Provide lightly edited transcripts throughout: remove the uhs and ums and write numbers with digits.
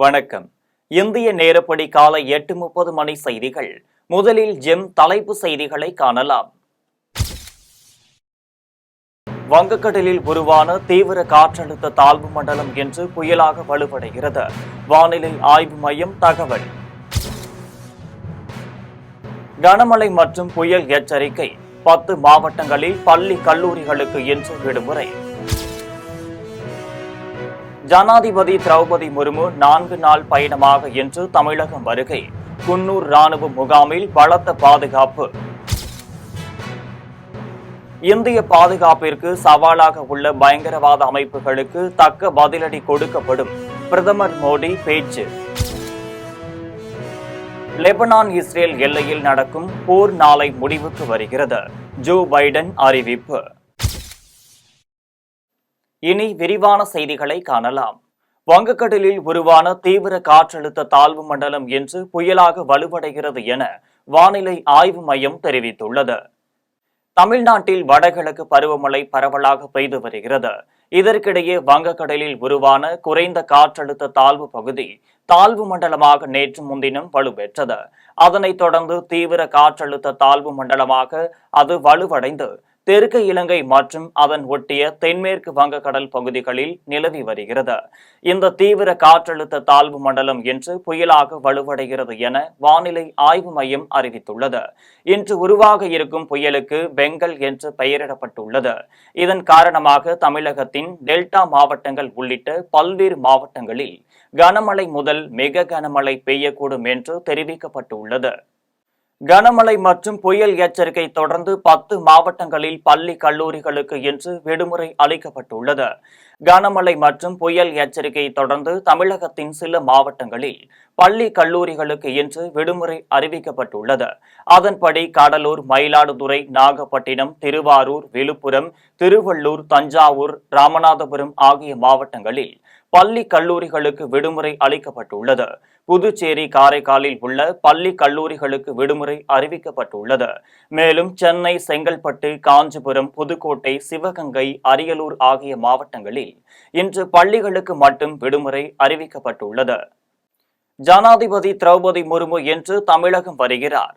வணக்கம். இந்திய நேரப்படி காலை 8:30 மணி செய்திகள். முதலில் ஜெம் தலைப்பு செய்திகளை காணலாம். வங்கக்கடலில் உருவான தீவிர காற்றழுத்த தாழ்வு மண்டலம் என்று புயலாக வலுவடைகிறது. வானிலை ஆய்வு மையம் தகவல். கனமழை மற்றும் புயல் எச்சரிக்கை. 10 மாவட்டங்களில் பள்ளி கல்லூரிகளுக்கு இன்று விடுமுறை. ஜனாதிபதி திரௌபதி முர்மு 4 நாள் பயணமாக இன்று தமிழகம் வருகை. குன்னூர் ராணுவ முகாமில் பலத்த பாதுகாப்பு. இந்திய பாதுகாப்பிற்கு சவாலாக உள்ள பயங்கரவாத அமைப்புகளுக்கு தக்க பதிலடி கொடுக்கப்படும். பிரதமர் மோடி பேச்சு. லெபனான் இஸ்ரேல் எல்லையில் நடக்கும் போர் நாளை முடிவுக்கு வருகிறது. ஜோ பைடன் அறிவிப்பு. இனி விரிவான செய்திகளை காணலாம். வங்கக்கடலில் உருவான தீவிர காற்றழுத்த தாழ்வு மண்டலம் என்று புயலாக வலுவடைகிறது என வானிலை ஆய்வு மையம் தெரிவித்துள்ளது. தமிழ்நாட்டில் வடகிழக்கு பருவமழை பரவலாக பெய்து வருகிறது. இதற்கிடையே வங்கக்கடலில் உருவான குறைந்த காற்றழுத்த தாழ்வு பகுதி தாழ்வு மண்டலமாக நேற்று முன்தினம் வலுப்பெற்றது. அதனைத் தொடர்ந்து தீவிர காற்றழுத்த தாழ்வு மண்டலமாக அது வலுவடைந்து தெற்கு இலங்கை மற்றும் அதன் ஒட்டிய தென்மேற்கு வங்கக்கடல் பகுதிகளில் நிலவி வருகிறது. இந்த தீவிர காற்றழுத்த தாழ்வு மண்டலம் இன்று புயலாக வலுவடைகிறது என வானிலை ஆய்வு மையம் அறிவித்துள்ளது. இன்று உருவாக இருக்கும் புயலுக்கு பெங்கல் என்று பெயரிடப்பட்டுள்ளது. இதன் காரணமாக தமிழகத்தின் டெல்டா மாவட்டங்கள் உள்ளிட்ட பல்வேறு மாவட்டங்களில் கனமழை முதல் மிக கனமழை பெய்யக்கூடும் என்று தெரிவிக்கப்பட்டுள்ளது. கனமழை மற்றும் புயல் எச்சரிக்கை தொடர்ந்து 10 மாவட்டங்களில் பள்ளி கல்லூரிகளுக்கு இன்று விடுமுறை அளிக்கப்பட்டுள்ளது. கனமழை மற்றும் புயல் எச்சரிக்கை தொடர்ந்து தமிழகத்தின் சில மாவட்டங்களில் பள்ளி கல்லூரிகளுக்கு இன்று விடுமுறை அறிவிக்கப்பட்டுள்ளது. அதன்படி கடலூர், மயிலாடுதுறை, நாகப்பட்டினம், திருவாரூர், விழுப்புரம், திருவள்ளூர், தஞ்சாவூர், ராமநாதபுரம் ஆகிய மாவட்டங்களில் பள்ளி கல்லூரிகளுக்கு விடுமுறை அளிக்கப்பட்டுள்ளது. புதுச்சேரி, காரைக்காலில் உள்ள பள்ளி கல்லூரிகளுக்கு விடுமுறை அறிவிக்கப்பட்டுள்ளது. மேலும் சென்னை, செங்கல்பட்டு, காஞ்சிபுரம், புதுக்கோட்டை, சிவகங்கை, அரியலூர் ஆகிய மாவட்டங்களில் இன்று பள்ளிகளுக்கு மட்டும் விடுமுறை அறிவிக்கப்பட்டுள்ளது. ஜனாதிபதி திரௌபதி முர்மு இன்று தமிழகம் வருகிறார்.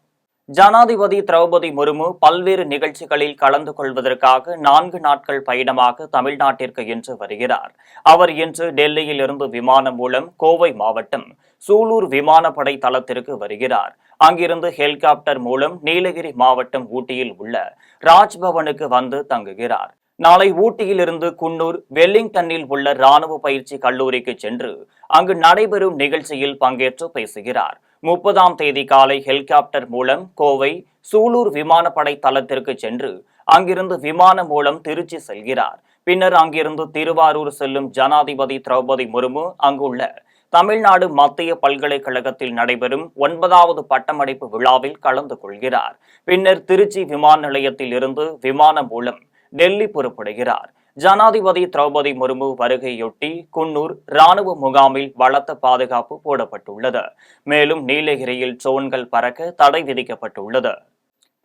ஜனாதிபதி திரௌபதி முர்மு பல்வேறு நிகழ்ச்சிகளில் கலந்து கொள்வதற்காக 4 நாட்கள் பயணமாக தமிழ்நாட்டிற்கு இன்று வருகிறார். அவர் இன்று டெல்லியில் இருந்து விமானம் மூலம் கோவை மாவட்டம் சூலூர் விமானப்படை தளத்திற்கு வருகிறார். அங்கிருந்து ஹெலிகாப்டர் மூலம் நீலகிரி மாவட்டம் ஊட்டியில் உள்ள ராஜ்பவனுக்கு வந்து தங்குகிறார். நாளை ஊட்டியிலிருந்து குன்னூர், வெல்லிங்டனில் உள்ள ராணுவ பயிற்சி கல்லூரிக்கு சென்று அங்கு நடைபெறும் நிகழ்ச்சியில் பங்கேற்று பேசுகிறார். 30ஆம் தேதி காலை ஹெலிகாப்டர் மூலம் கோவை சூலூர் விமானப்படை தளத்திற்கு சென்று அங்கிருந்து விமானம் மூலம் திருச்சி செல்கிறார். பின்னர் அங்கிருந்து திருவாரூர் செல்லும் ஜனாதிபதி திரௌபதி முர்மு அங்குள்ள தமிழ்நாடு மத்திய பல்கலைக்கழகத்தில் நடைபெறும் 9வது பட்டமளிப்பு விழாவில் கலந்து கொள்கிறார். பின்னர் திருச்சி விமான நிலையத்தில் இருந்து விமானம் மூலம் டெல்லி புறப்படுகிறார். ஜனாதிபதி திரௌபதி முர்மு வருகையொட்டி குன்னூர் ராணுவ முகாமில் பலத்த பாதுகாப்பு போடப்பட்டுள்ளது. மேலும் நீலகிரியில் ட்ரோன்கள் பறக்க தடை விதிக்கப்பட்டுள்ளது.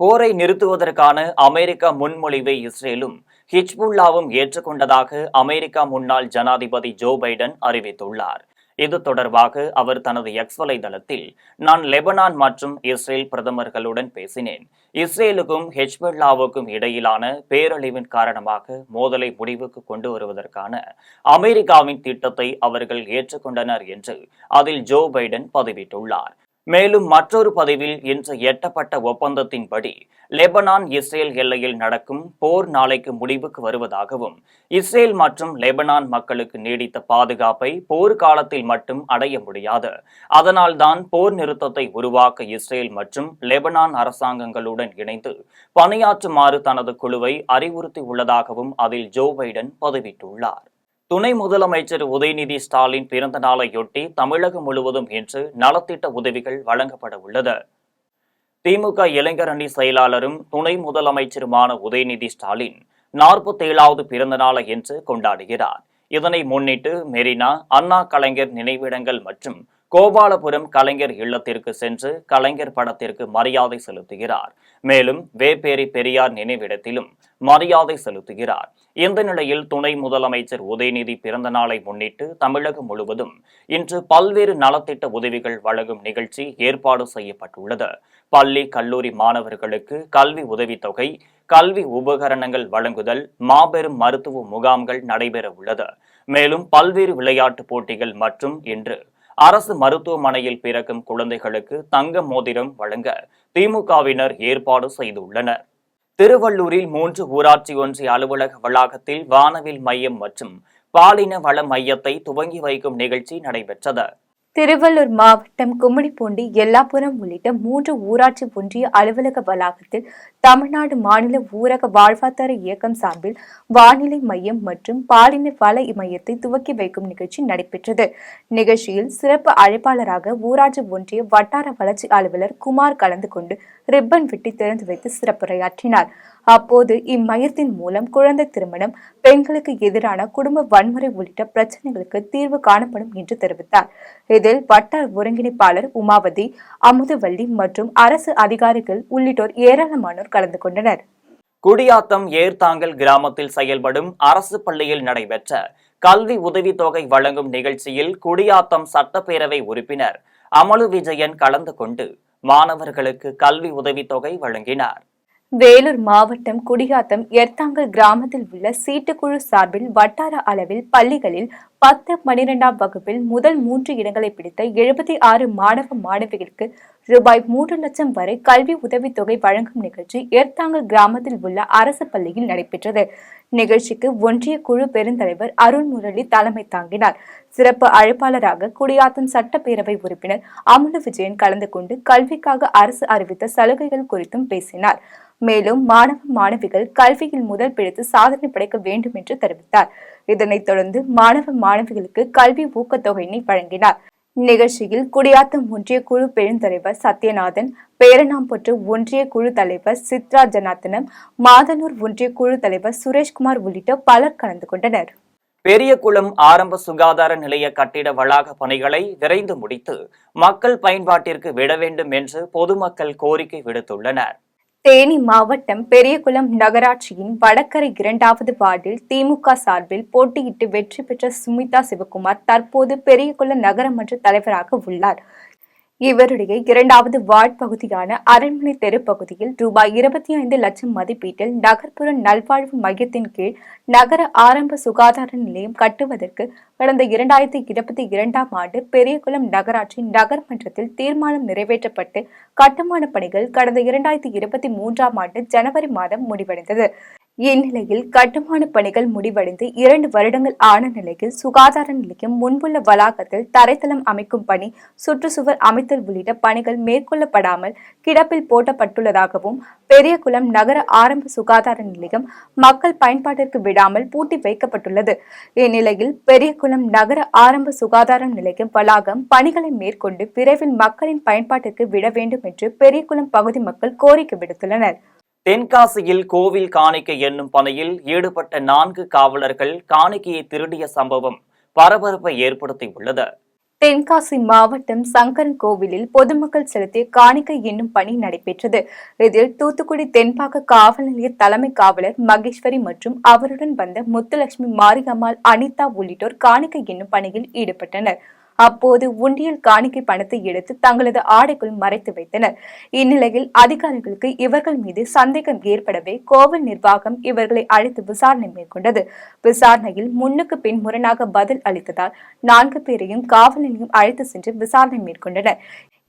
போரை நிறுத்துவதற்கான அமெரிக்க முன்மொழிவை இஸ்ரேலும் ஹிஜ்புல்லாவும் ஏற்றுக்கொண்டதாக அமெரிக்கா முன்னாள் ஜனாதிபதி ஜோ பைடன் அறிவித்துள்ளார். இது தொடர்பாக அவர் தனது எக்ஸ் வலைதளத்தில், நான் லெபனான் மற்றும் இஸ்ரேல் பிரதமர்களுடன் பேசினேன். இஸ்ரேலுக்கும் ஹெஜ்புல்லாவுக்கும் இடையிலான பேரழிவின் காரணமாக மோதலை முடிவுக்கு கொண்டு வருவதற்கான அமெரிக்காவின் திட்டத்தை அவர்கள் ஏற்றுக்கொண்டனர் என்று அதில் ஜோ பைடன் பதிவிட்டுள்ளார். மேலும் மற்றொரு பதிவில் இன்று எட்டப்பட்ட ஒப்பந்தத்தின்படி லெபனான் இஸ்ரேல் எல்லையில் நடக்கும் போர் நாளைக்கு முடிவுக்கு வருவதாகவும், இஸ்ரேல் மற்றும் லெபனான் மக்களுக்கு நீடித்த பாதுகாப்பை போர் காலத்தில் மட்டும் அடைய முடியாது, அதனால்தான் போர் நிறுத்தத்தை உருவாக்க இஸ்ரேல் மற்றும் லெபனான் அரசாங்கங்களுடன் இணைந்து பணியாற்றுமாறு தனது குழுவை அறிவுறுத்தியுள்ளதாகவும் அதில் ஜோ பைடன் பதிவிட்டுள்ளார். துணை முதலமைச்சர் உதயநிதி ஸ்டாலின் பிறந்த நாளையொட்டி தமிழகம் முழுவதும் இன்று நலத்திட்ட உதவிகள் வழங்கப்பட உள்ளது. திமுக இளைஞர் அணி செயலாளரும் துணை முதலமைச்சருமான உதயநிதி ஸ்டாலின் 47வது பிறந்த நாளை இன்று கொண்டாடுகிறார். இதனை முன்னிட்டு மெரினா, அண்ணா கலைஞர் நினைவிடங்கள் மற்றும் கோபாலபுரம் கலைஞர் இல்லத்திற்கு சென்று கலைஞர் படத்திற்கு மரியாதை செலுத்துகிறார். மேலும் வேப்பேரி பெரியார் நினைவிடத்திலும் மரியாதை செலுத்துகிறார். இந்த நிலையில் துணை முதலமைச்சர் உதயநிதி பிறந்த நாளை முன்னிட்டு தமிழகம் முழுவதும் இன்று பல்வேறு நலத்திட்ட உதவிகள் வழங்கும் நிகழ்ச்சி ஏற்பாடு செய்யப்பட்டுள்ளது. பள்ளி கல்லூரி மாணவர்களுக்கு கல்வி உதவித்தொகை, கல்வி உபகரணங்கள் வழங்குதல், மாபெரும் மருத்துவ முகாம்கள் நடைபெற உள்ளது. மேலும் பல்வேறு விளையாட்டுப் போட்டிகள் மற்றும் இன்று அரசு மருத்துவமனையில் பிறக்கும் குழந்தைகளுக்கு தங்க மோதிரம் வழங்க திமுகவினர் ஏற்பாடு செய்துள்ளனர். திருவள்ளூரில் 3 ஊராட்சி ஒன்றிய அலுவலக வளாகத்தில் வானவில் மையம் மற்றும் பாலின வள மையத்தை துவங்கி வைக்கும் நிகழ்ச்சி நடைபெற்றது. திருவள்ளூர் மாவட்டம் கும்மிடிப்பூண்டி, எல்லாபுரம் உள்ளிட்ட 3 ஊராட்சி ஒன்றிய அலுவலக வளாகத்தில் தமிழ்நாடு மாநில ஊரக வாழ்வாதார இயக்கம் சார்பில் வானிலை மையம் மற்றும் பாலின வள மையத்தை துவக்கி வைக்கும் நிகழ்ச்சி நடைபெற்றது. நிகழ்ச்சியில் சிறப்பு அழைப்பாளராக ஊராட்சி ஒன்றிய வட்டார வளர்ச்சி அலுவலர் குமார் கலந்து கொண்டு ரிப்பன் வெட்டி திறந்து வைத்து சிறப்புரையாற்றினார். அப்போது இம்மையத்தின் மூலம் குழந்தை திருமணம், பெண்களுக்கு எதிரான குடும்ப வன்முறை உள்ளிட்ட பிரச்சனைகளுக்கு தீர்வு காணப்படும் என்று தெரிவித்தார். இதில் வட்டார ஒருங்கிணைப்பாளர் உமாவதி, அமுதவள்ளி மற்றும் அரசு அதிகாரிகள் உள்ளிட்டோர் ஏராளமானோர் கலந்து கொண்டனர். குடியாத்தம் ஏர்தாங்கல் கிராமத்தில் செயல்படும் அரசு பள்ளியில் நடைபெற்ற கல்வி உதவித்தொகை வழங்கும் நிகழ்ச்சியில் குடியாத்தம் சட்டப்பேரவை உறுப்பினர் அமலு விஜயன் கலந்து கொண்டு மாணவர்களுக்கு கல்வி உதவித்தொகை வழங்கினார். வேலூர் மாவட்டம் குடியாத்தம் ஏர்தாங்கல் கிராமத்தில் உள்ள சீட்டுக்குழு சார்பில் வட்டார அளவில் பள்ளிகளில் 10, 12ஆம் வகுப்பில் முதல் 3 இடங்களை பிடித்த 76 மாணவ மாணவிகளுக்கு ரூபாய் 3 லட்சம் வரை கல்வி உதவித்தொகை வழங்கும் நிகழ்ச்சி ஏர்தாங்கல் கிராமத்தில் உள்ள அரசு பள்ளியில் நடைபெற்றது. நிகழ்ச்சிக்கு ஒன்றிய குழு பெருந்தலைவர் அருண்முரளி தலைமை தாங்கினார். சிறப்பு அழைப்பாளராக குடியாத்தம் சட்டப்பேரவை உறுப்பினர் அமுத விஜயன் கலந்து கொண்டு கல்விக்காக அரசு அறிவித்த சலுகைகள் குறித்தும் பேசினார். மேலும் மாணவ மாணவிகள் கல்வியில் முதல் பிடித்து சாதனை படைக்க வேண்டும் என்று தெரிவித்தார். இதனைத் தொடர்ந்து மாணவ மாணவிகளுக்கு கல்வி ஊக்கத்தொகையினை வழங்கினார். நிகழ்ச்சியில் குடியாத்தம் ஒன்றிய குழு பெருந்தலைவர் சத்யநாதன், பேரணாம்பட்டு ஒன்றிய குழு தலைவர் சித்ரா ஜனார்த்தனம், மாதனூர் ஒன்றிய குழு தலைவர் சுரேஷ்குமார் உள்ளிட்ட பலர் கலந்து கொண்டனர். பெரியகுளம் ஆரம்ப சுகாதார நிலைய கட்டிட வளாக பணிகளை விரைந்து முடித்து மக்கள் பயன்பாட்டிற்கு விட வேண்டும் என்று பொதுமக்கள் கோரிக்கை விடுத்துள்ளனர். தேனி மாவட்டம் பெரியகுளம் நகராட்சியின் வடகரை 2வது வார்டில் திமுக சார்பில் போட்டியிட்டு வெற்றி பெற்ற சுமிதா சிவகுமார் தற்போது பெரியகுளம் நகரமன்ற தலைவராக உள்ளார். இவருடைய 2வது வார்டு பகுதியான அரண்மனை தெரு பகுதியில் ரூபாய் 25 லட்சம் மதிப்பீட்டில் நகர்ப்புற நல்வாழ்வு மையத்தின் கீழ் நகர ஆரம்ப சுகாதார நிலையம் கட்டுவதற்கு கடந்த 2022ஆம் ஆண்டு பெரியகுளம் நகராட்சி நகர்மன்றத்தில் தீர்மானம் நிறைவேற்றப்பட்டு கட்டுமான பணிகள் கடந்த 2023ஆம் ஆண்டு ஜனவரி மாதம் முடிவடைந்தது. இந்நிலையில் கட்டுமான பணிகள் முடிவடைந்து 2 வருடங்கள் ஆன நிலையில் சுகாதார நிலையம் முன்புள்ள வளாகத்தில் தரைத்தளம் அமைக்கும் பணி, சுற்றுச்சுவர் அமைத்தல் உள்ளிட்ட பணிகள் மேற்கொள்ளப்படாமல் கிடப்பில் போட்டப்பட்டுள்ளதாகவும் பெரியகுளம் நகர ஆரம்ப சுகாதார நிலையம் மக்கள் பயன்பாட்டிற்கு விடாமல் பூட்டி வைக்கப்பட்டுள்ளது. இந்நிலையில் பெரியகுளம் நகர ஆரம்ப சுகாதார நிலையம் வளாகம் பணிகளை மேற்கொண்டு விரைவில் மக்களின் பயன்பாட்டிற்கு விட வேண்டும் என்று பெரியகுளம் பகுதி மக்கள் கோரிக்கை விடுத்துள்ளனர். தென்காசியில் கோவில் காணிக்கை என்னும் பணியில் ஈடுபட்ட 4 காவலர்கள் காணிக்கையை திருடிய சம்பவம் பரபரப்பை ஏற்படுத்தியுள்ளது. தென்காசி மாவட்டம் சங்கரன் கோவிலில் பொதுமக்கள் செலுத்திய காணிக்கை என்னும் பணி நடைபெற்றது. இதில் தூத்துக்குடி தென்பாக காவல் நிலைய தலைமை காவலர் மகேஸ்வரி மற்றும் அவருடன் வந்த முத்துலட்சுமி, மாரியம்மாள், அனிதா உள்ளிட்டோர் காணிக்கை என்னும் பணியில் ஈடுபட்டனர். அப்போது உண்டியல் காணிக்கை பணத்தை எடுத்து தங்களது ஆடைக்குள் மறைத்து வைத்தனர். இந்நிலையில் அதிகாரிகளுக்கு இவர்கள் மீது சந்தேகம் ஏற்படவே கோவில் நிர்வாகம் இவர்களை அழைத்து விசாரணை மேற்கொண்டது. விசாரணையில் முன்னுக்கு பின் முரணாக பதில் அளித்ததால் 4 பேரையும் காவல் நிலையம் அழைத்து சென்று விசாரணை மேற்கொண்டனர்.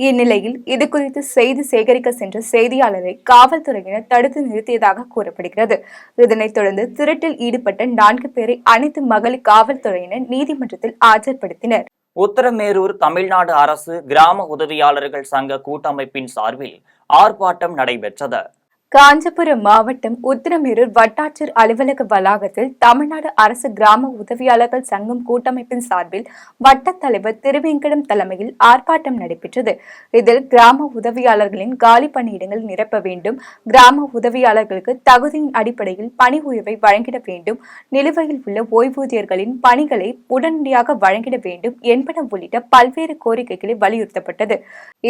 இந்நிலையில் இதுகுறித்து செய்தி சேகரிக்க சென்ற செய்தியாளரை காவல்துறையினர் தடுத்து நிறுத்தியதாக கூறப்படுகிறது. இதனைத் தொடர்ந்து திருட்டில் ஈடுபட்ட 4 பேரை அனைத்து மகளிர் காவல்துறையினர் நீதிமன்றத்தில் ஆஜர்படுத்தினர். உத்தரமேரூர் தமிழ்நாடு அரசு கிராம உதவியாளர்கள் சங்க கூட்டமைப்பின் சார்பில் ஆர்ப்பாட்டம் நடைபெற்றது. காஞ்சிபுரம் மாவட்டம் உத்திரமேரூர் வட்டாட்சியர் அலுவலக வளாகத்தில் தமிழ்நாடு அரசு கிராம உதவியாளர்கள் சங்கம் கூட்டமைப்பின் சார்பில் வட்டத் தலைவர் திருவேங்கடம் தலைமையில் ஆர்ப்பாட்டம் நடைபெற்றது. இதில் கிராம உதவியாளர்களின் காலி பணியிடங்கள் நிரப்ப வேண்டும், கிராம உதவியாளர்களுக்கு தகுதியின் அடிப்படையில் பணி உயர்வை வழங்கிட வேண்டும், நிலுவையில் உள்ள ஓய்வூதியர்களின் பணிகளை உடனடியாக வழங்கிட வேண்டும் என்பன உள்ளிட்ட பல்வேறு கோரிக்கைகளை வலியுறுத்தப்பட்டது.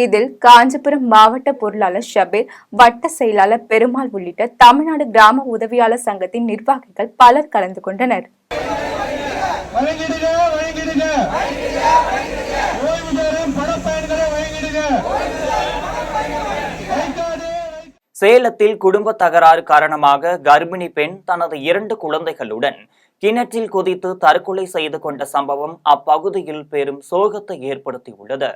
இதில் காஞ்சிபுரம் மாவட்ட பொருளாளர் ஷபீர், வட்ட செயலாளர் பெருமாள் உள்ளிட்ட தமிழ்நாடு கிராம உதவியாளர் சங்கத்தின் நிர்வாகிகள் பலர் கலந்து கொண்டனர். சேலத்தில் குடும்ப தகராறு காரணமாக கர்ப்பிணி பெண் தனது 2 குழந்தைகளுடன் கிணற்றில் குதித்து தற்கொலை செய்து கொண்ட சம்பவம் அப்பகுதியில் பெரும் சோகத்தை ஏற்படுத்தியுள்ளது.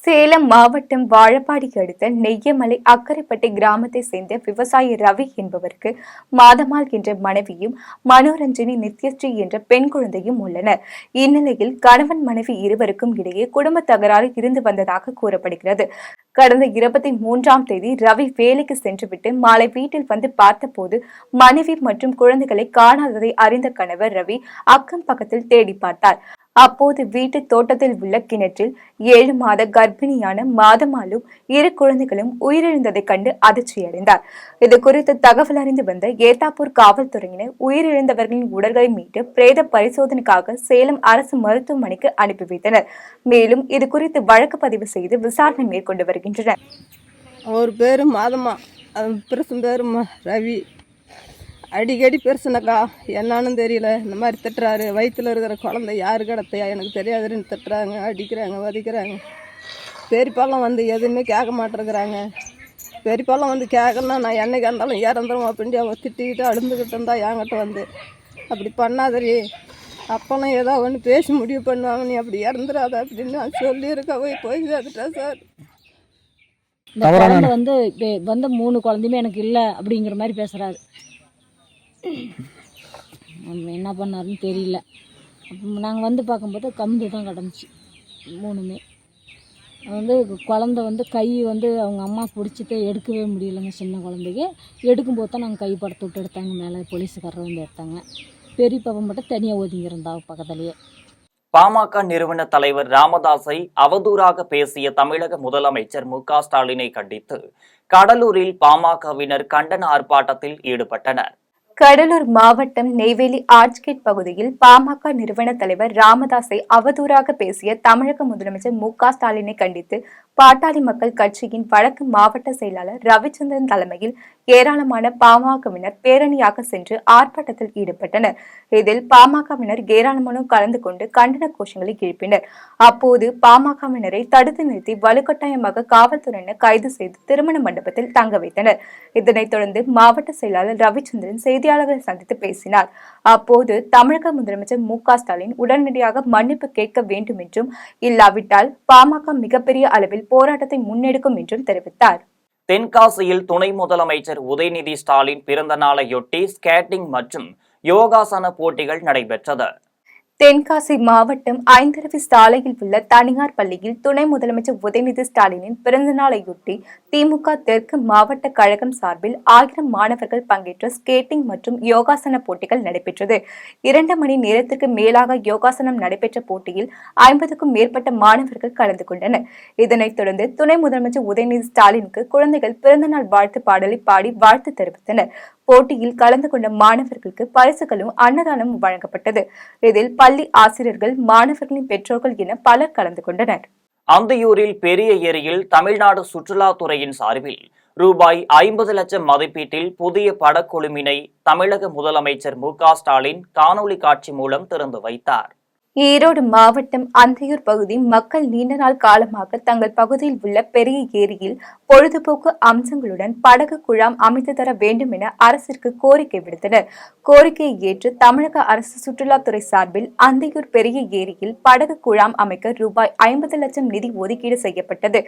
சேலம் மாவட்டம் வாழப்பாடி அடுத்த நெய்யமலை அக்கரைப்பட்டி கிராமத்தை சேர்ந்த விவசாயி ரவி என்பவருக்கு மாதமாள் என்ற மனைவியும் மனோரஞ்சினி நித்யஸ்ரீ என்ற பெண் குழந்தையும் உள்ளனர். இந்நிலையில் கணவன் மனைவி இருவருக்கும் இடையே குடும்ப தகராறு இருந்து வந்ததாக கூறப்படுகிறது. கடந்த 23ஆம் தேதி ரவி வேலைக்கு சென்றுவிட்டு மாலை வீட்டில் வந்து பார்த்தபோது மனைவி மற்றும் குழந்தைகளை காணாததை அறிந்த கணவர் ரவி அக்கம் பக்கத்தில் தேடி பார்த்தார். அப்போது வீட்டு தோட்டத்தில் உள்ள கிணற்றில் 7 மாத கர்ப்பிணியான மாதமாலும் 2 குழந்தைகளும் உயிரிழந்ததை கண்டு அதிர்ச்சியடைந்தார். இது குறித்து தகவல் அறிந்து வந்த ஏத்தாப்பூர் காவல்துறையினர் உயிரிழந்தவர்களின் உடல்களை மீட்டு பிரேத பரிசோதனைக்காக சேலம் அரசு மருத்துவமனைக்கு அனுப்பி வைத்தனர். மேலும் இது குறித்து வழக்கு பதிவு செய்து விசாரணை மேற்கொண்டு வருகின்றனர். அவர் பேரு மாதம்மா, பெருசும் பேரு ரவி. அடிக்கடி பெருசுனக்கா என்னான்னு தெரியல, இந்த மாதிரி திட்டுறாரு. வயிற்றுல இருக்கிற குழந்தை யாரு கிடத்தையா எனக்கு தெரியாதுன்னு திட்டுறாங்க, அடிக்கிறாங்க, வதிக்கிறாங்க. பெரியப்பாலாம் வந்து எதுவுமே கேட்க மாட்டேங்கிறாங்க. பெரியப்பாலாம் வந்து கேட்கலாம், நான் என்னைக்கு இருந்தாலும் இறந்துரும் அப்படின்ட்டு அவன் திட்டிக்கிட்டு அழுந்துக்கிட்டு இருந்தா என்கிட்ட வந்து அப்படி பண்ணாதரி, அப்போல்லாம் ஏதோ ஒன்று பேசி முடிவு பண்ணுவாங்க, நீ அப்படி இறந்துடாத அப்படின்னு நான் சொல்லியிருக்கா. போய் சேர்த்துட்டா சார். இந்த குழந்தை வந்து 3 குழந்தையுமே எனக்கு இல்லை அப்படிங்கிற மாதிரி பேசுகிறாரு. என்ன பண்ணாருன்னு தெரியல. அப்போ நாங்கள் வந்து பார்க்கும்போது கம்பி தான் கிடந்துச்சு 3மே. குழந்தை கை அவங்க அம்மா பிடிச்சிட்டு எடுக்கவே முடியலைங்க. சின்ன குழந்தைக்கு எடுக்கும்போது தான் நாங்கள் கை படுத்து விட்டு எடுத்தாங்க. மேலே போலீஸுக்காரர் வந்து எடுத்தாங்க. பெரிய பாப்பா மட்டும் தனியாக ஒதுங்கியிருந்தா பக்கத்துலேயே. பாமக நிறுவன தலைவர் ராமதாஸை அவதூறாக பேசிய தமிழக முதலமைச்சர் மு.க. ஸ்டாலினை கண்டித்து கடலூரில் பாமகவினர் கண்டன ஆர்ப்பாட்டத்தில் ஈடுபட்டனர். கடலூர் மாவட்டம் நெய்வேலி ஆர்ச்கேட் பகுதியில் பாமக நிறுவன தலைவர் ராமதாஸை அவதூறாக பேசிய தமிழக முதலமைச்சர் மு.க. ஸ்டாலினை கண்டித்து பாட்டாளி மக்கள் கட்சியின் வடக்கு மாவட்ட செயலாளர் ரவிச்சந்திரன் தலைமையில் ஏராளமான பாமகவினர் பேரணியாக சென்று ஆர்ப்பாட்டத்தில் ஈடுபட்டனர். இதில் பாமகவினர் ஏராளமானோர் கலந்து கொண்டு கண்டன கோஷங்களை எழுப்பினர். அப்போது பாமகவினரை தடுத்து நிறுத்தி வலுக்கட்டாயமாக காவல்துறையினர் கைது செய்து திருமண மண்டபத்தில் தங்க வைத்தனர். இதனைத் தொடர்ந்து மாவட்ட செயலாளர் ரவிச்சந்திரன் செய்தியாளர்களை சந்தித்து பேசினார். அப்போது தமிழக முதலமைச்சர் மு.க. ஸ்டாலின் உடனடியாக மன்னிப்பு கேட்க வேண்டும் என்றும், இல்லாவிட்டால் பாமக மிகப்பெரிய அளவில் போராட்டத்தை முன்னெடுக்கும் என்றும் தெரிவித்தார். தென்காசியில் துணை முதலமைச்சர் உதயநிதி ஸ்டாலின் பிறந்த நாளையொட்டி ஸ்கேட்டிங் மற்றும் யோகாசன போட்டிகள் நடைபெற்றது. தென்காசி மாவட்டம் ஐந்தருவி சாலையில் உள்ள தனியார் பள்ளியில் துணை முதலமைச்சர் உதயநிதி ஸ்டாலினின் பிறந்த நாளையொட்டி திமுக தெற்கு மாவட்ட கழகம் சார்பில் 1000 மாணவர்கள் பங்கேற்ற ஸ்கேட்டிங் மற்றும் யோகாசன போட்டிகள் நடைபெற்றது. 2 மணி நேரத்திற்கு மேலாக யோகாசனம் நடைபெற்ற போட்டியில் 50க்கும் மேற்பட்ட மாணவர்கள் கலந்து கொண்டனர். இதனைத் தொடர்ந்து துணை முதலமைச்சர் உதயநிதி ஸ்டாலினுக்கு குழந்தைகள் பிறந்தநாள் வாழ்த்து பாடலை பாடி வாழ்த்து தெரிவித்தனர். போட்டியில் கலந்து கொண்ட மாணவர்களுக்கு பரிசுகளும் அன்னதானமும் வழங்கப்பட்டது. இதில் பள்ளி ஆசிரியர்கள், மாணவர்களின் பெற்றோர்கள் என பலர் கலந்து கொண்டனர். அந்தியூரில் பெரிய ஏரியில் தமிழ்நாடு சுற்றுலாத்துறையின் சார்பில் ரூபாய் 50 லட்சம் மதிப்பீட்டில் புதிய படக்குழுமினை தமிழக முதலமைச்சர் மு.க. ஸ்டாலின் காணொலி காட்சி மூலம் திறந்து வைத்தார். ஈரோடு மாவட்டம் அந்தியூர் பகுதி மக்கள் நீண்ட நாள் காலமாக தங்கள் பகுதியில் உள்ள பெரிய ஏரியில் பொழுதுபோக்கு அம்சங்களுடன் படகு குழாம் அமைத்து தர வேண்டும் என அரசிற்கு கோரிக்கை விடுத்தனர். கோரிக்கையை ஏற்று தமிழக அரசு சுற்றுலாத்துறை சார்பில் அந்தியூர் பெரிய ஏரியில் படகு குழாம் அமைக்க ரூபாய் 50 லட்சம் நிதி ஒதுக்கீடு செய்யப்பட்டது.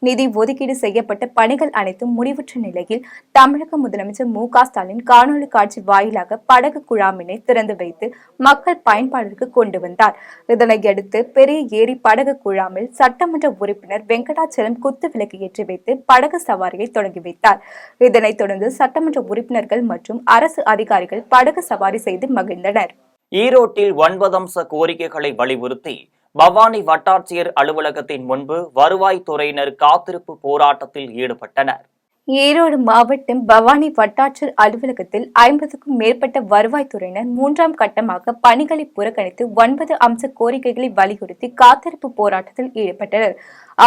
நிதி ஒதுக்கீடு செய்யப்பட்ட பணிகள் அனைத்தும் முடிவுற்ற நிலையில் தமிழக முதலமைச்சர் மு.க. ஸ்டாலின் காணொலி காட்சி வாயிலாக படகு குழாமினை திறந்து வைத்து மக்கள் பயன்பாட்டிற்கு கொண்டு வந்தார். இதனையடுத்து பெரிய ஏரி படகு குழாமில் சட்டமன்ற உறுப்பினர் வெங்கடாச்சலம் குத்து விளக்கு ஏற்றி வைத்து படகு சவாரியை தொடங்கி வைத்தார். இதனைத் தொடர்ந்து சட்டமன்ற உறுப்பினர்கள் மற்றும் அரசு அதிகாரிகள் படகு சவாரி செய்து மகிழ்ந்தனர். ஈரோட்டில் 9 அம்ச கோரிக்கைகளை வலியுறுத்தி பவானி வட்டாட்சியர் அலுவலகத்தின் முன்பு வருவாய்த்துறையினர் காத்திருப்பு போராட்டத்தில் ஈடுபட்டனர். ஈரோடு மாவட்டம் பவானி வட்டாட்சியர் அலுவலகத்தில் 50க்கும் மேற்பட்ட வருவாய்த்துறையினர் 3ஆம் கட்டமாக பணிகளை புறக்கணித்து 9 அம்ச கோரிக்கைகளை வலியுறுத்தி காத்திருப்பு போராட்டத்தில் ஈடுபட்டனர்.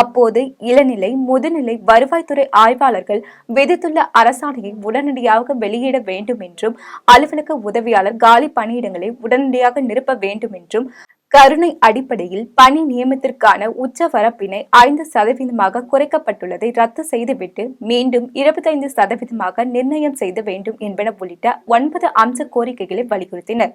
அப்போது இளநிலை, முதுநிலை வருவாய்த்துறை ஆய்வாளர்கள் விதித்துள்ள அரசாணையை உடனடியாக வெளியிட வேண்டும் என்றும், அலுவலக உதவியாளர் காலி பணியிடங்களை உடனடியாக நிரப்ப வேண்டும் என்றும், கருணை அடிப்படையில் பணி நியமனத்திற்கான உச்சவரப்பினை 5% குறைக்கப்பட்டுள்ளதை ரத்து செய்துவிட்டு மீண்டும் 25% நிர்ணயம் செய்த வேண்டும் என்பன உள்ளிட்ட 9 அம்ச கோரிக்கைகளை வலியுறுத்தினர்.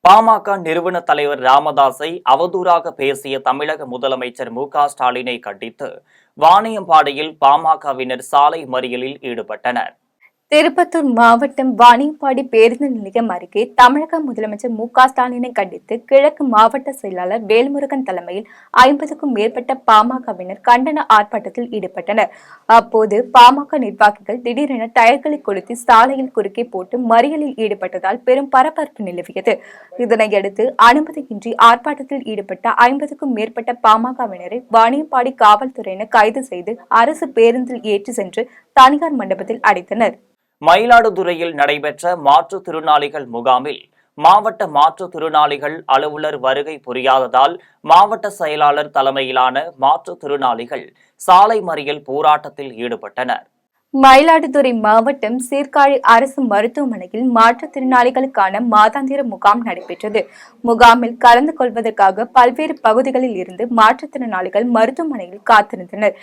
பாமக நிறுவன தலைவர் ராமதாஸை அவதூறாக பேசிய தமிழக முதலமைச்சர் மு.க.ஸ்டாலினை கண்டித்து வாணியம்பாடியில் பாமகவினர் சாலை மறியலில் ஈடுபட்டனர். திருப்பத்தூர் மாவட்டம் வாணியம்பாடி பேருந்து நிலையம் அருகே தமிழக முதலமைச்சர் மு.க.ஸ்டாலினை கண்டித்து கிழக்கு மாவட்ட செயலாளர் வேல்முருகன் தலைமையில் 50க்கும் மேற்பட்ட பாமகவினர் கண்டன ஆர்ப்பாட்டத்தில் ஈடுபட்டனர். அப்போது பாமக நிர்வாகிகள் திடீரென டயர்களை கொளுத்தி சாலையில் குறுக்கே போட்டு மறியலில் ஈடுபட்டதால் பெரும் பரபரப்பு நிலவியது. இதனையடுத்து அனுமதியின்றி ஆர்ப்பாட்டத்தில் ஈடுபட்ட 50க்கும் மேற்பட்ட பாமகவினரை வாணியம்பாடி காவல்துறையினர் கைது செய்து அரசு பேருந்தில் ஏற்றி சென்று தனியார் மண்டபத்தில் அடைத்தனர். மயிலாடுதுறையில் நடைபெற்ற மாற்றுத்திறனாளிகள் முகாமில் மாவட்ட மாற்றுத்திறனாளிகள் அலுவலர் வருகை புரியாததால் மாவட்ட செயலாளர் தலைமையிலான மாற்றுத்திறனாளிகள் சாலை மறியல் போராட்டத்தில் ஈடுபட்டனர். மயிலாடுதுறை மாவட்டம் சீர்காழி அரசு மருத்துவமனையில் மாற்றுத்திறனாளிகளுக்கான மாதாந்திர முகாம் நடைபெற்றது. முகாமில் கலந்து கொள்வதற்காக பல்வேறு பகுதிகளில் இருந்து மாற்றுத்திறனாளிகள் மருத்துவமனையில் காத்திருந்தனர்.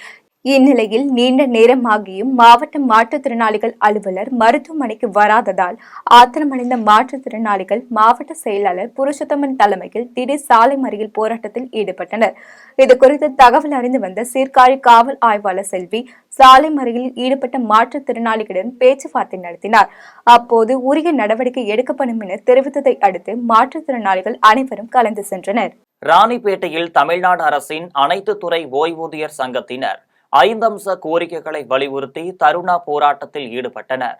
இந்நிலையில் நீண்ட நேரமாகியும் மாவட்ட மாற்றுத்திறனாளிகள் அலுவலர் மருத்துவமனைக்கு வராததால் ஆத்திரமடைந்த மாற்றுத்திறனாளிகள் மாவட்ட செயலாளர் புருஷோத்தமன் தலைமையில் திடீர் சாலை மறியல் போராட்டத்தில் ஈடுபட்டனர். இதுகுறித்து தகவல் அறிந்து வந்த சீர்காழி காவல் ஆய்வாளர் செல்வி சாலை மறியலில் ஈடுபட்ட மாற்றுத்திறனாளிகளுடன் பேச்சுவார்த்தை நடத்தினார். அப்போது உரிய நடவடிக்கை எடுக்கப்படும் என தெரிவித்ததை அடுத்து மாற்றுத்திறனாளிகள் அனைவரும் கலந்து சென்றனர். ராணிப்பேட்டையில் தமிழ்நாடு அரசின் அனைத்து துறை ஓய்வூதியர் சங்கத்தினர் 5 அம்ச கோரிக்கைகளை வலியுறுத்தி தருணா போராட்டத்தில் ஈடுபட்டனர்.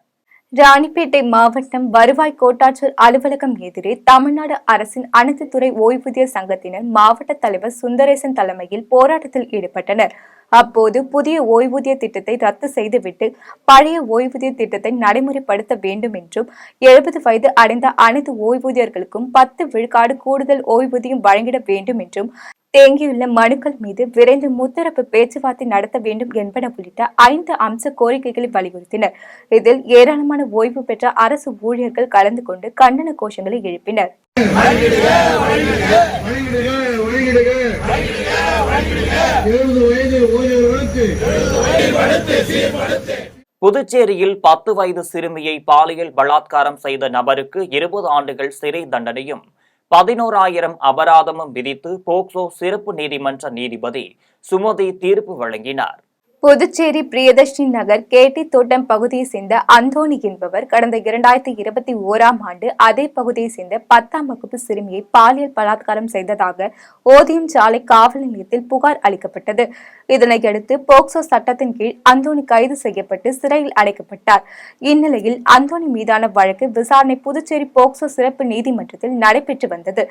ராணிப்பேட்டை மாவட்டம் வருவாய் கோட்டாட்சியர் அலுவலகம் எதிரே தமிழ்நாடு அரசின் அனைத்து துறை ஓய்வூதியர் சங்கத்தினர் மாவட்ட தலைவர் சுந்தரேசன் தலைமையில் போராட்டத்தில் ஈடுபட்டனர். அப்போது புதிய ஓய்வூதிய திட்டத்தை ரத்து செய்துவிட்டு பழைய ஓய்வூதிய திட்டத்தை நடைமுறைப்படுத்த வேண்டும் என்றும், 70 வயது அடைந்த அனைத்து ஓய்வூதியர்களுக்கும் 10 விழுக்காடு கூடுதல் ஓய்வூதியம் வழங்கிட வேண்டும் என்றும், தேங்கியுள்ள மனுக்கள் மீது விரைந்து முத்தரப்பு பேச்சுவார்த்தை நடத்த வேண்டும் என்பன உள்ளிட்ட 5 அம்ச கோரிக்கைகளை வலியுறுத்தினர். இதில் ஏராளமான ஓய்வு பெற்ற அரசு ஊழியர்கள் கலந்து கொண்டு கண்டன கோஷங்களை எழுப்பினர். புதுச்சேரியில் 10 வயது சிறுமியை பாலியல் பலாத்காரம் செய்த நபருக்கு 20 ஆண்டுகள் சிறை தண்டனையும் 11,000 அபராதமும் விதித்து போக்சோ சிறப்பு நீதிமன்ற நீதிபதி சுமதி தீர்ப்பு வழங்கினார். புதுச்சேரி பிரியதர்ஷினி நகர் கேட்டி தோட்டம் பகுதியை சேர்ந்த அந்தோணி என்பவர் கடந்த 2021ஆம் ஆண்டு அதே பகுதியை சேர்ந்த 10ஆம் வகுப்பு சிறுமியை பாலியல் பலாத்காரம் செய்ததாக ஓதியம் சாலை காவல் நிலையத்தில் புகார் அளிக்கப்பட்டது. இதனையடுத்து போக்சோ சட்டத்தின் கீழ் அந்தோணி கைது செய்யப்பட்டு சிறையில் அடைக்கப்பட்டார். இந்நிலையில் அந்தோணி மீதான வழக்கு விசாரணை புதுச்சேரி போக்சோ சிறப்பு நீதிமன்றத்தில் நடைபெற்று வந்தது.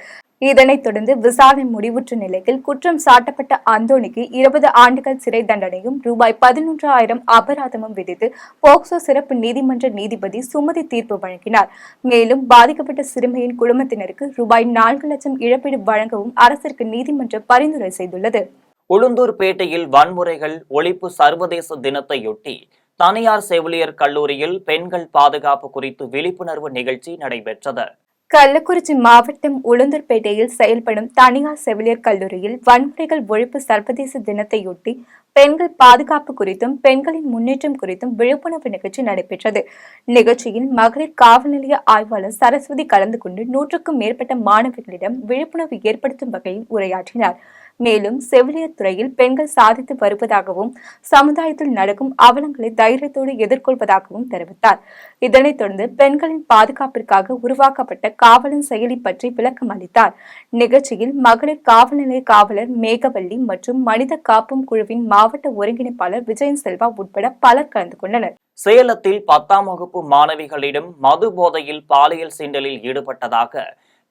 இதனைத் தொடர்ந்து விசாரணை முடிவுற்ற நிலையில் குற்றம் சாட்டப்பட்ட அந்தோணிக்கு 20 ஆண்டுகள் சிறை தண்டனையும் ரூபாய் 11,000 அபராதமும் விதித்து போக்சோ சிறப்பு நீதிமன்ற நீதிபதி சுமதி தீர்ப்பு வழங்கினார். மேலும் பாதிக்கப்பட்ட சிறுமியின் குடும்பத்தினருக்கு ரூபாய் 4 லட்சம் இழப்பீடு வழங்கவும் அரசிற்கு நீதிமன்றம் பரிந்துரை செய்துள்ளது. உளுந்தூர்பேட்டையில் வன்முறைகள் ஒழிப்பு சர்வதேச தினத்தையொட்டி தனியார் செவிலியர் கல்லூரியில் பெண்கள் பாதுகாப்பு குறித்து விழிப்புணர்வு நிகழ்ச்சி நடைபெற்றது. கள்ளக்குறிச்சி மாவட்டம் உளுந்தூர்பேட்டையில் செயல்படும் தனியார் செவிலியர் கல்லூரியில் வன்முறைகள் ஒழிப்பு சர்வதேச தினத்தையொட்டி பெண்கள் பாதுகாப்பு குறித்தும் பெண்களின் முன்னேற்றம் குறித்தும் விழிப்புணர்வு நிகழ்ச்சி நடைபெற்றது. நிகழ்ச்சியில் மகளிர் காவல் நிலைய ஆய்வாளர் சரஸ்வதி கலந்து கொண்டு 100க்கும் மேற்பட்ட மாணவர்களிடம் விழிப்புணர்வு ஏற்படுத்தும் வகையில் உரையாற்றினார். மேலும் செவிலியர் துறையில் பெண்கள் சாதித்து வருவதாகவும் சமுதாயத்தில் நடக்கும் அவலங்களை தைரியத்தோடு எதிர்கொள்வதாகவும் தெரிவித்தார். இதனைத் தொடர்ந்து பெண்களின் பாதுகாப்பிற்காக உருவாக்கப்பட்ட காவலன் செயலி பற்றி விளக்கம் அளித்தார். நிகழ்ச்சியில் மகளிர் காவல் நிலைய காவலர் மேகவல்லி மற்றும் மனித காப்பும் குழுவின் மாவட்ட ஒருங்கிணைப்பாளர் விஜயன் செல்வா உட்பட பலர் கலந்து கொண்டனர். சேலத்தில் 10ஆம் வகுப்பு மாணவிகளிடம் மது போதையில் பாலியல் சீண்டலில் ஈடுபட்டதாக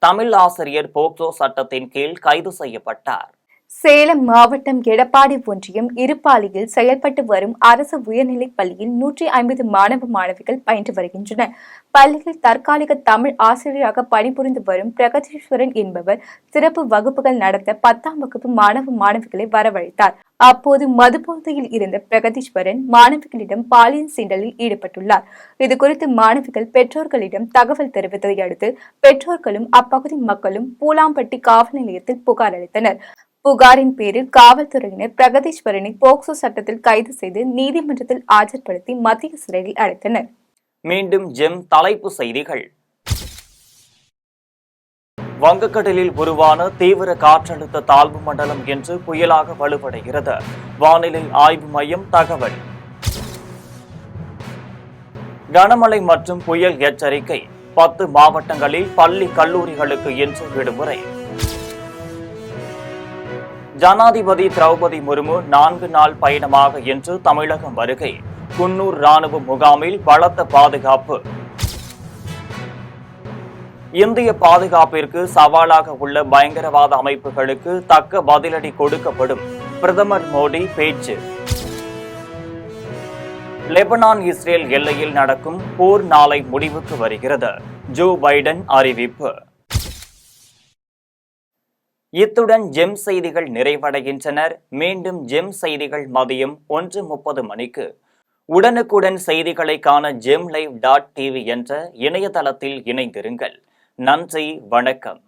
தமிழ் ஆசிரியர் போக்சோ சட்டத்தின் கீழ் கைது செய்யப்பட்டார். சேலம் மாவட்டம் எடப்பாடி ஒன்றியம் இருப்பாலியில் செயல்பட்டு வரும் அரசு உயர்நிலைப் பள்ளியில் 150 மாணவ மாணவிகள் பயின்று வருகின்றனர். பள்ளியில் தற்காலிக தமிழ் ஆசிரியராக பணிபுரிந்து வரும் பிரகதீஸ்வரன் என்பவர் சிறப்பு வகுப்புகள் நடத்த 10ஆம் வகுப்பு மாணவ மாணவிகளை வரவழைத்தார். அப்போது மதுபோதையில் இருந்த பிரகதீஸ்வரன் மாணவிகளிடம் பாலியல் சீண்டலில் ஈடுபட்டுள்ளார். இதுகுறித்து மாணவிகள் பெற்றோர்களிடம் தகவல் தெரிவித்ததை அடுத்து பெற்றோர்களும் அப்பகுதி மக்களும் பூலாம்பட்டி காவல் நிலையத்தில் புகார் அளித்தனர். புகாரின் பேரில் காவல்துறையினர் பிரகதீஸ்வரனை போக்சோ சட்டத்தில் கைது செய்து நீதிமன்றத்தில் ஆஜர்படுத்தி மத்திய சிறையில் அடைத்தனர். மீண்டும் ஜெம் தலைப்பு செய்திகள். வங்கக்கடலில் உருவான தீவிர காற்றழுத்த தாழ்வு மண்டலம் என்று புயலாக வலுவடைகிறது. வானிலை ஆய்வு மையம் தகவல். கனமழை மற்றும் புயல் எச்சரிக்கை. 10 மாவட்டங்களில் பள்ளி கல்லூரிகளுக்கு இன்று விடுமுறை. ஜனாதிபதி திரௌபதி முர்மு 4 நாள் பயணமாக இன்று தமிழகம் வருகை. குன்னூர் ராணுவ முகாமில் பலத்த பாதுகாப்பு. இந்திய பாதுகாப்பிற்கு சவாலாக உள்ள பயங்கரவாத அமைப்புகளுக்கு தக்க பதிலடி கொடுக்கப்படும். பிரதமர் மோடி பேச்சு. லெபனான் இஸ்ரேல் எல்லையில் நடக்கும் போர் நாளை முடிவுக்கு வருகிறது. ஜோ பைடன் அறிவிப்பு. இத்துடன் ஜெம் செய்திகள் நிறைவடைகின்றனர். மீண்டும் ஜெம் செய்திகள் மதியம் 1:30 மணிக்கு. உடனுக்குடன் செய்திகளை காண gemlive.tv என்ற இணையதளத்தில் இணைந்திருங்கள். நன்றி, வணக்கம்.